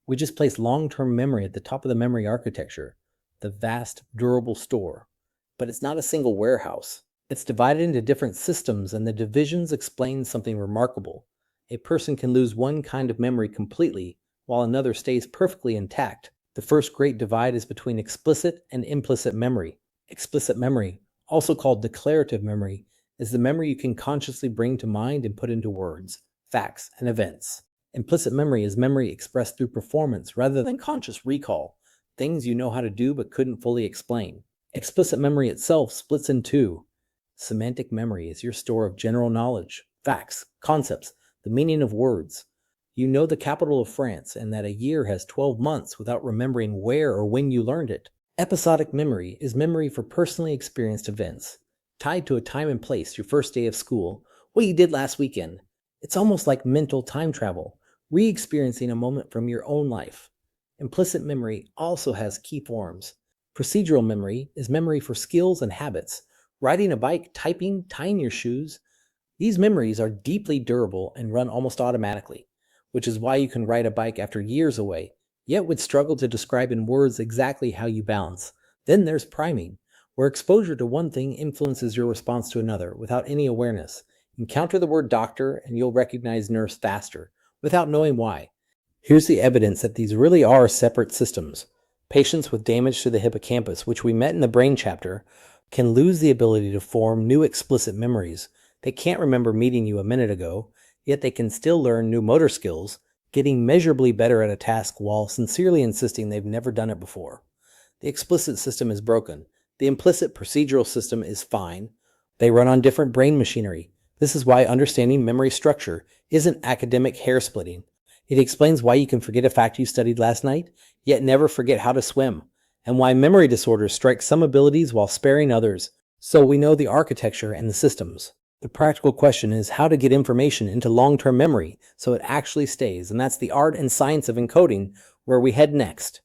We just place long-term memory at the top of the memory architecture, the vast, durable store. But it's not a single warehouse. It's divided into different systems, and the divisions explain something remarkable. A person can lose one kind of memory completely, while another stays perfectly intact. The first great divide is between explicit and implicit memory. Explicit memory, also called declarative memory, is the memory you can consciously bring to mind and put into words, facts, and events. Implicit memory is memory expressed through performance rather than conscious recall, things you know how to do but couldn't fully explain. Explicit memory itself splits in two. Semantic memory is your store of general knowledge, facts, concepts, the meaning of words. You know the capital of France and that a year has 12 months without remembering where or when you learned it. Episodic memory is memory for personally experienced events, tied to a time and place, your first day of school, what you did last weekend. It's almost like mental time travel, re-experiencing a moment from your own life. Implicit memory also has key forms. Procedural memory is memory for skills and habits, riding a bike, typing, tying your shoes. These memories are deeply durable and run almost automatically, which is why you can ride a bike after years away, yet would struggle to describe in words exactly how you balance. Then there's priming, where exposure to one thing influences your response to another without any awareness. Encounter the word doctor and you'll recognize nurse faster, without knowing why. Here's the evidence that these really are separate systems. Patients with damage to the hippocampus, which we met in the brain chapter, can lose the ability to form new explicit memories. They can't remember meeting you a minute ago, yet they can still learn new motor skills, getting measurably better at a task while sincerely insisting they've never done it before. The explicit system is broken. The implicit procedural system is fine. They run on different brain machinery. This is why understanding memory structure isn't academic hair-splitting. It explains why you can forget a fact you studied last night, yet never forget how to swim, and why memory disorders strike some abilities while sparing others. So we know the architecture and the systems. The practical question is how to get information into long-term memory so it actually stays, and that's the art and science of encoding, where we head next.